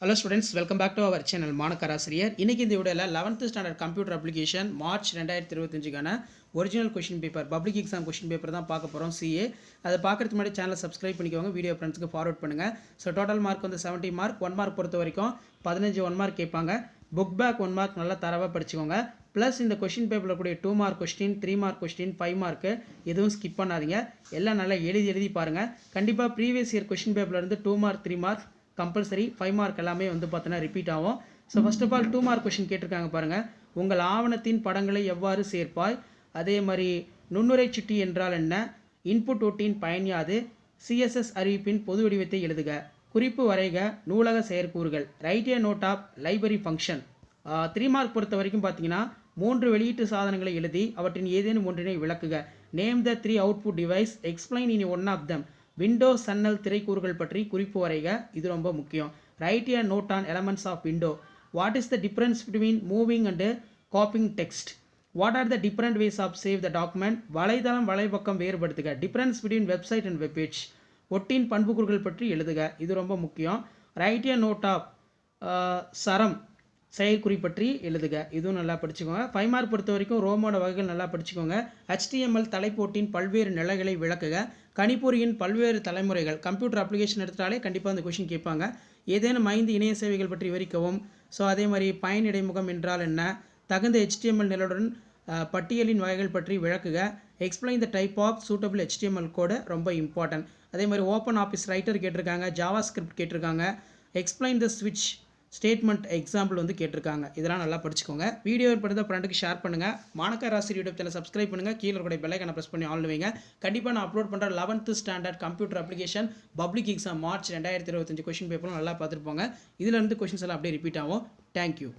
Hello students, welcome back to our channel மாணக்கராசிரியர். இன்னைக்கு இந்த வீடியோல 11th standard computer application March 2025க்கான original question paper public exam question paper தான் பார்க்க போறோம் CA. அதை பார்க்கிறதுக்கு முன்னாடி சேனலை சப்ஸ்கிரைப் பண்ணிக்கோங்க, வீடியோ ஃப்ரெண்ட்ஸ்க்கு ஃபார்வர்ட் பண்ணுங்க. ஸோ டோட்டல் மார்க் வந்து 70 மார்க், 1 மார்க் பொறுத்த வரைக்கும் 15 1 மார்க் கேட்பாங்க. புக் பேக் 1 மார்க் நல்லா தரவா படிச்சுக்கோங்க. ப்ளஸ் இந்த क्वेश्चन பேப்பரில் கூடிய 2 mark question, 3 mark question, 5 mark எதுவும் ஸ்கிப் பண்ணாதீங்க. எல்லாம் நல்லா எழுதி பாருங்கள். கண்டிப்பாக ப்ரீவியஸ் இயர் क्वेश्चन பேப்பர்லேருந்து 2 மார்க் 3 மார்க் கம்பல்சரி, 5 மார்க் எல்லாமே வந்து பார்த்தோன்னா ரிப்பீட் ஆகும். So first of all 2 mark question கேட்டிருக்காங்க பாருங்கள். உங்கள் ஆவணத்தின் படங்களை எவ்வாறு சேர்ப்பாய், அதே மாதிரி நுண்ணுரை சுட்டி என்றால் என்ன, இன்புட் ஒட்டின் பயன் யாது, சிஎஸ்எஸ் அறிவிப்பின் பொது வடிவத்தை எழுதுக, குறிப்பு வரைக, நூலக செயற்கூறுகள், write a note of library function. 3 mark பொறுத்த வரைக்கும் பார்த்தீங்கன்னா 3 வெளியீட்டு சாதனங்களை எழுதி அவற்றின் ஏதேனும் ஒன்றினை விளக்குக. Name the 3 output device, explain in one of them. Window சன்னல் திரைக்கூறுகள் பற்றி குறிப்பு வரைக, இது ரொம்ப முக்கியம். Write a note on elements of window. What is the difference between moving and copying text. What are the different ways of save the document. வலைதளம் வலைப்பக்கம் வேறுபடுத்துக. Difference between website and webpage. ஒட்டின் பண்புக்கூறுகள் பற்றி எழுதுக, இது ரொம்ப முக்கியம். ரைட் ஏ நோட் ஆஃப் சரம் செயற்குறி பற்றி எழுதுக, இதுவும் நல்லா படிச்சுக்கோங்க. 5 மார்க் பொறுத்த வரைக்கும் ரோமோட வகைகள் நல்லா படிச்சுக்கோங்க. HTML தலைப்போட்டின் பல்வேறு நிலைகளை விளக்குக. கணிப்பொறியின் பல்வேறு தலைமுறைகள். கம்ப்யூட்டர் அப்ளிகேஷன் எடுத்தாலே கண்டிப்பாக அந்த கொஷின் கேட்பாங்க. ஏதேனும் 5 இணைய சேவைகள் பற்றி விவரிக்கவும். ஸோ அதே மாதிரி பயன் இடைமுகம் என்றால் என்ன, தகுந்த HTML நிலையுடன் பட்டியலின் வகைகள் பற்றி விளக்குக. Explain the type of suitable HTML code, ரொம்ப இம்பார்ட்டன்ட். அதே மாதிரி ஓப்பன் ஆஃபீஸ் ரைட்டர் கேட்டிருக்காங்க, ஜாவா ஸ்கிரிப்ட் கேட்டிருக்காங்க. எக்ஸ்பிளைன் த ஸ்விட்ச் ஸ்டேட்மெண்ட் எக்ஸாம்பிள் வந்து கேட்டிருக்காங்க. இதெல்லாம் நல்லா படிச்சுக்கோங்க. வீடியோ படுத்த ஃப்ரெண்டுக்கு ஷேர் பண்ணுங்கள். மாணக்கராசிரியர் யூடியூப் சேனல் சப்ஸ்கிரைப் பண்ணுங்கள். கீழே கூட பெல்லைக்கான ப்ரெஸ் பண்ணி ஆல் வைங்க. கண்டிப்பாக நான் அப்லோட் பண்ணுற 11th standard computer application public exam March 2025 question பேப்பரும் நல்லா பார்த்துட்டு போங்க. இதிலேருந்து கொஷின்ஸ் எல்லாம் அப்படியே ரிப்பீட் ஆகும். தேங்க்யூ.